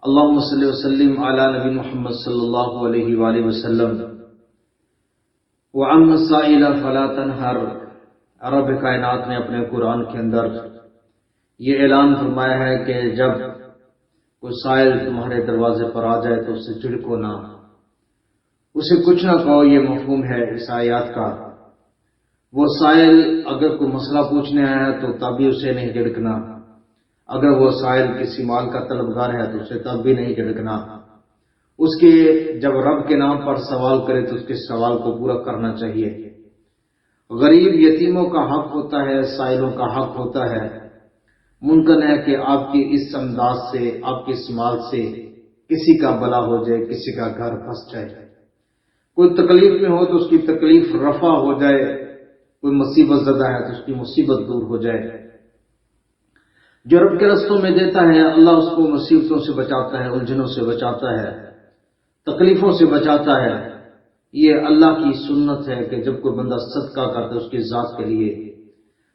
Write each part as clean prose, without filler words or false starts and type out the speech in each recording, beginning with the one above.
اللہم صلی وسلم علی نبی محمد صلی اللہ علیہ وآلہ وسلم وعن السائل فلا تنہر۔ رب کائنات نے اپنے قرآن کے اندر یہ اعلان فرمایا ہے کہ جب کوئی سائل تمہارے دروازے پر آ جائے تو اسے جھڑکو نہ، اسے کچھ نہ کہو۔ یہ مفہوم ہے اس آیات کا۔ وہ سائل اگر کوئی مسئلہ پوچھنے آیا ہے تو تب بھی اسے نہیں جھڑکنا، اگر وہ سائل کسی مال کا طلبگار ہے تو اسے تب بھی نہیں جھڑکنا۔ اس کے جب رب کے نام پر سوال کرے تو اس کے سوال کو پورا کرنا چاہیے۔ غریب یتیموں کا حق ہوتا ہے، سائلوں کا حق ہوتا ہے۔ ممکن ہے کہ آپ کی اس انداز سے، آپ کے اس مال سے کسی کا بلا ہو جائے، کسی کا گھر پھنس جائے، کوئی تکلیف میں ہو تو اس کی تکلیف رفع ہو جائے، کوئی مصیبت زدہ ہے تو اس کی مصیبت دور ہو جائے۔ جو رب کے رستوں میں دیتا ہے اللہ اس کو مصیبتوں سے بچاتا ہے، الجھنوں سے بچاتا ہے، تکلیفوں سے بچاتا ہے۔ یہ اللہ کی سنت ہے کہ جب کوئی بندہ صدقہ کرتا ہے اس کی ذات کے لیے،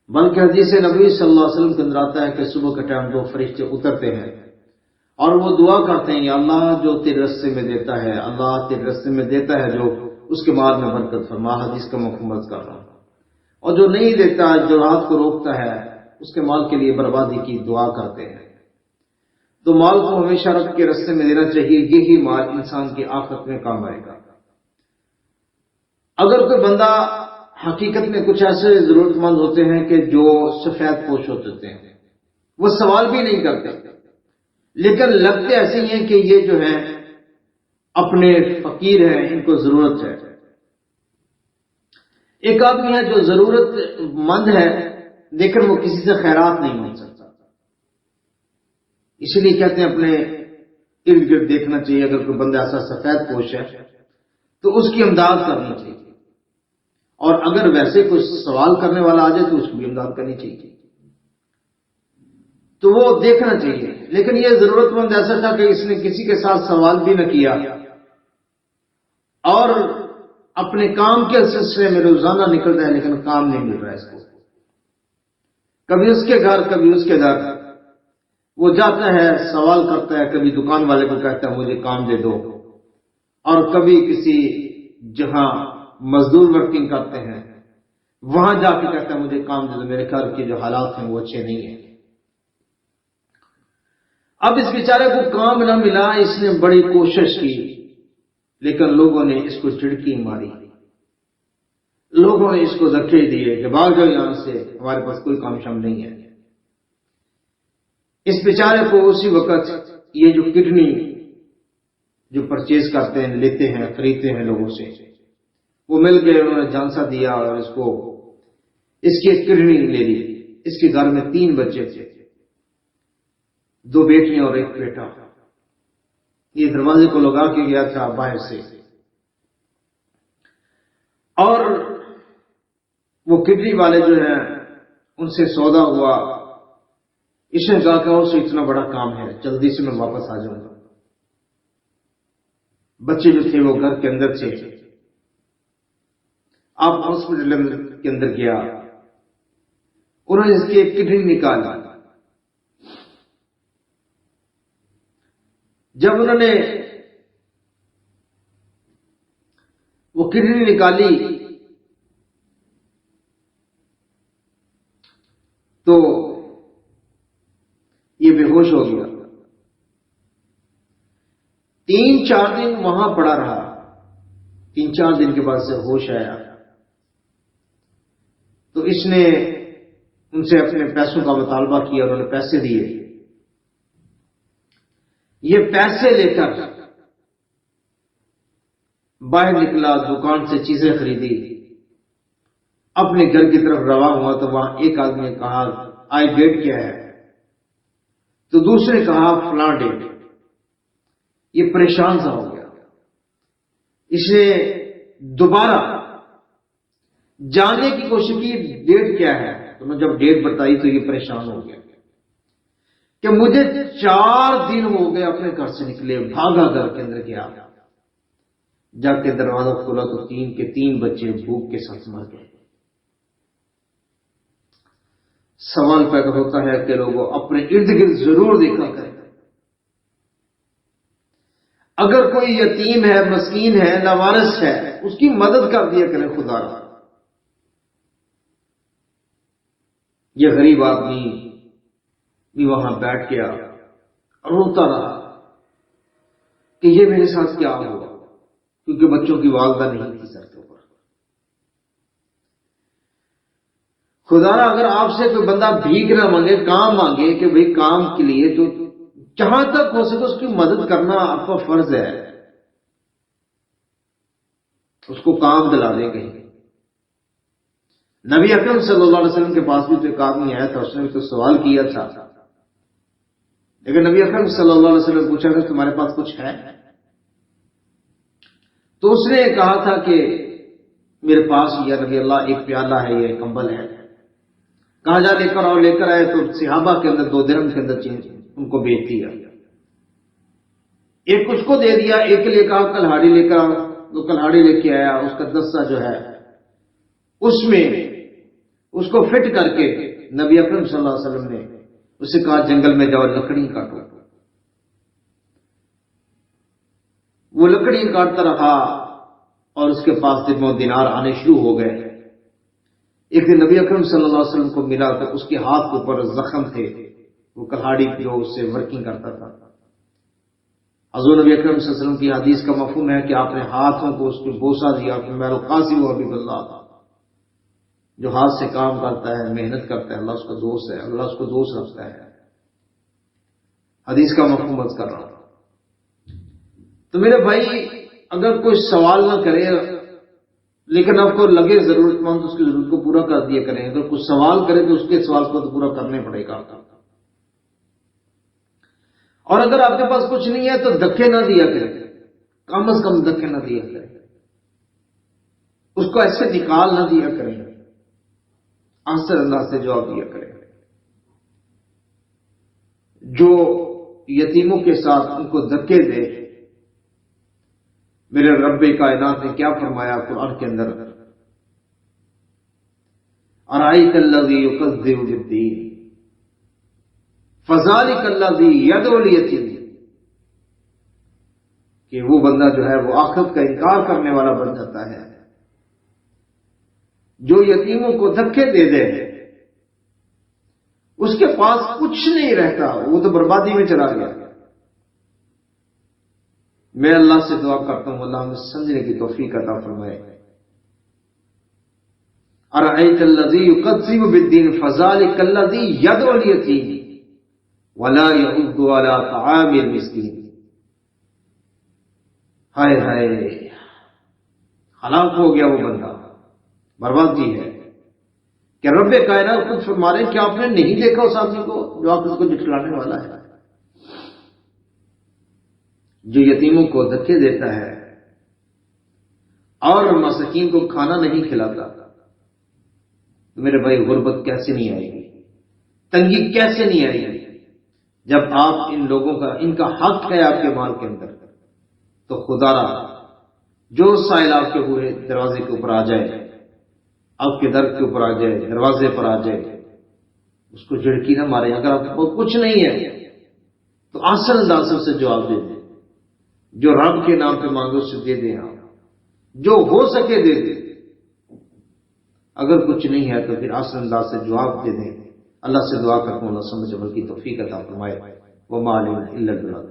بلکہ حدیث نبی صلی اللہ علیہ وسلم کے اندر آتا ہے کہ صبح کے ٹائم دو فرشتے اترتے ہیں اور وہ دعا کرتے ہیں، یا اللہ جو تیرے رستے میں دیتا ہے، اللہ تیرے رستے میں دیتا ہے جو اس کے مال میں برکت فرما۔ حدیث کا مفہوم کر رہا ہوں۔ اور جو نہیں دیتا، جو رات کو روکتا ہے، اس کے مال کے لیے بربادی کی دعا کرتے ہیں۔ تو مال کو ہمیشہ رب کے رستے میں دینا چاہیے، یہی مال انسان کی آخرت میں کام آئے گا۔ اگر کوئی بندہ حقیقت میں کچھ ایسے ضرورت مند ہوتے ہیں کہ جو سفید پوش ہوتے ہیں، وہ سوال بھی نہیں کرتے لیکن لگتے ایسے ہی ہیں کہ یہ جو ہیں اپنے فقیر ہیں، ان کو ضرورت ہے۔ ایک آدمی ہے جو ضرورت مند ہے لیکن وہ کسی سے خیرات نہیں مانگ سکتا، اسی لیے کہتے ہیں اپنے ارد گرد دیکھنا چاہیے۔ اگر کوئی بندہ ایسا سفید پوش ہے تو اس کی امداد کرنی چاہیے، اور اگر ویسے کوئی سوال کرنے والا آ جائے تو اس کی بھی امداد کرنی چاہیے، تو وہ دیکھنا چاہیے۔ لیکن یہ ضرورت مند ایسا تھا کہ اس نے کسی کے ساتھ سوال بھی نہ کیا اور اپنے کام کے سلسلے میں روزانہ نکلتا ہے لیکن کام نہیں مل رہا ہے اس کو، کبھی اس کے گھر کبھی اس کے گھر وہ جاتا ہے، سوال کرتا ہے، کبھی دکان والے کو کہتا ہے مجھے کام دے دو، اور کبھی کسی جہاں مزدور ورکنگ کرتے ہیں وہاں جا کے کہتا ہے مجھے کام دے دو، میرے گھر کے جو حالات ہیں وہ اچھے نہیں ہیں۔ اب اس بیچارے کو کام نہ ملا، اس نے بڑی کوشش کی لیکن لوگوں نے اس کو چڑکی ماری، لوگوں نے اس کو دھکے دیے کہ بھاگ جاؤ یہاں سے، ہمارے پاس کوئی کام شام نہیں ہے۔ اس بیچارے کو اسی وقت یہ جو کڈنی جو پرچیز کرتے ہیں، لیتے ہیں، خریدتے ہیں لوگوں سے، وہ مل گئے، انہوں نے جھانسا دیا اور اس کی ایک کڈنی لے لی۔ اس کے گھر میں 3 بچے تھے، 2 بیٹیاں اور 1 بیٹا۔ یہ دروازے کو لگا کے گیا تھا باہر سے، اور وہ کڈنی والے جو ہیں ان سے سودا ہوا۔ اس نے کہا کہ اس سے اتنا بڑا کام ہے، جلدی سے میں واپس آ جاؤں گا۔ بچے جو تھے وہ گھر کے اندر تھے۔ آپ ہاسپٹل کے اندر گیا، انہوں نے اس کی ایک کڈنی نکالا۔ جب انہوں نے وہ کڈنی نکالی تو یہ بے ہوش ہو گیا۔ 3-4 دن وہاں پڑا رہا، 3-4 دن کے بعد سے ہوش آیا تو اس نے ان سے اپنے پیسوں کا مطالبہ کیا، انہوں نے پیسے دیے۔ یہ پیسے لے کر باہر نکلا، دکان سے چیزیں خریدی، اپنے گھر کی طرف رواں ہوا تو وہاں ایک آدمی نے کہا آج ڈیٹ کیا ہے، تو دوسرے کہا فلاں ڈیٹ۔ یہ پریشان سا ہو گیا، اس نے دوبارہ جاننے کی کوشش کی ڈیٹ کیا ہے، تو میں جب ڈیٹ بتائی تو یہ پریشان ہو گیا کہ مجھے 4 دن ہو گئے اپنے گھر سے نکلے، بھاگا گھر کے اندر گیا، جا کے دروازہ کھولا تو 3 کے 3 بچے بھوک کے ساتھ مر گئے۔ سوال پیدا ہوتا ہے کہ لوگوں اپنے ارد گرد ضرور دیکھا کریں، اگر کوئی یتیم ہے، مسکین ہے، لاوارث ہے، اس کی مدد کر دیا کریں خدا را۔ یہ غریب آدمی بھی وہاں بیٹھ گیا، روتا رہا کہ یہ میرے ساتھ کیا ہوا، کیونکہ بچوں کی والدہ نہیں تھی سر کے اوپر۔ خدا را اگر آپ سے کوئی بندہ بھیک نہ مانگے، کام مانگے کہ بھئی کام کے لیے، تو جہاں تک ہو سکے اس کی مدد کرنا آپ کا فرض ہے، اس کو کام دلا دیں کہیں۔ نبی اکرم صلی اللہ علیہ وسلم کے پاس بھی تو ایک آدمی آیا تھا، اس نے بھی تو سوال کیا تھا، لیکن نبی اکرم صلی اللہ علیہ وسلم نے پوچھا کہ تمہارے پاس کچھ ہے؟ تو اس نے کہا تھا کہ میرے پاس یا نبی اللہ ایک پیالہ ہے، یہ کمبل ہے۔ کہا جا لے کر آؤ، لے کر آئے تو صحابہ کے اندر 2 درہم کے اندر چینج ان کو بیچ دیا، ایک اس کو دے دیا، ایک کے لیے کہا کلہاڑی لے کر آؤ، تو کلہاڑی لے کے آیا، اس کا دستہ جو ہے اس میں اس کو فٹ کر کے نبی اکرم صلی اللہ علیہ وسلم نے اسے کہا جنگل میں جاؤ لکڑی کاٹو۔ وہ لکڑی کاٹتا رہا اور اس کے پاس دن و دینار آنے شروع ہو گئے۔ ایک دن نبی اکرم صلی اللہ علیہ وسلم کو ملا تو اس کے ہاتھ کے اوپر زخم تھے، وہ کلہاڑی جو اس سے ورکنگ کرتا تھا۔ حضور نبی اکرم صلی اللہ علیہ وسلم کی حدیث کا مفہوم ہے کہ آپ نے ہاتھوں کو اس کو بوسہ دیا کہ میں القاسم و حبیب اللہ، جو ہاتھ سے کام کرتا ہے، محنت کرتا ہے، اللہ اس کا دوست ہے، اللہ اس کو دوست رکھتا ہے۔ حدیث کا مفہوم بات کر رہا ہوں۔ تو میرے بھائی اگر کوئی سوال نہ کرے لیکن آپ کو لگے ضرورت مند، اس کی ضرورت کو پورا کر دیا کریں، اگر کوئی سوال کرے تو اس کے سوال کو تو پورا کرنا پڑے گا۔ اور اگر آپ کے پاس کچھ نہیں ہے تو دھکے نہ دیا کریں، کم از کم دھکے نہ دیا کریں، اس کو ایسے نکال نہ دیا کریں، آنسر اللہ سے جواب دیا کریں۔ جو یتیموں کے ساتھ ان کو دھکے دے، میرے رب کائنات نے کیا فرمایا قرآن کے اندر، ارائیت الذی یکذب بالدین فذلک الذی یدعو الیتیم، کہ وہ بندہ جو ہے وہ آخرت کا انکار کرنے والا بن جاتا ہے، جو یتیموں کو دھکے دے دے، اس کے پاس کچھ نہیں رہتا، وہ تو بربادی میں چلا گیا۔ میں اللہ سے دعا کرتا ہوں اللہ ہمیں سمجھنے کی توفیق عطا فرمائے۔ ارأیت الذی یکذب بالدین فذلک الذی یدعو الیتیم ولا یحض علی طعام المسکین۔ ہائے ہائے، ہلاک ہو گیا وہ بندہ، بربادی ہے۔ کہ رب کائنات خود فرما رہے کہ آپ نے نہیں دیکھا اس آدمی کو جو آپ اس کو جھٹلانے والا ہے، جو یتیموں کو دھکے دیتا ہے اور مساکین کو کھانا نہیں کھلاتا، تو میرے بھائی غربت کیسے نہیں آئے گی، تنگی کیسے نہیں آئے گی؟ جب آپ ان لوگوں کا، ان کا حق ہے آپ کے مال کے اندر، تو خدا را جو سائل آپ کے ہوئے دروازے کے اوپر آ جائے، آپ کے در کے اوپر آ جائے، دروازے پر آ جائے، اس کو جھڑکی نہ مارے۔ اگر آپ کے پاس کچھ نہیں ہے تو آسن انداز سے جواب دے دیں، جو رب کے نام پہ مانگو اسے دے دیں، آپ جو ہو سکے دے دیں، اگر کچھ نہیں ہے تو پھر آسن انداز سے جواب دے دیں۔ اللہ سے دعا کرتا ہوں اللہ سمجھ عمل کی توفیق عطا فرمائے۔ وما علینا الا البلاغ۔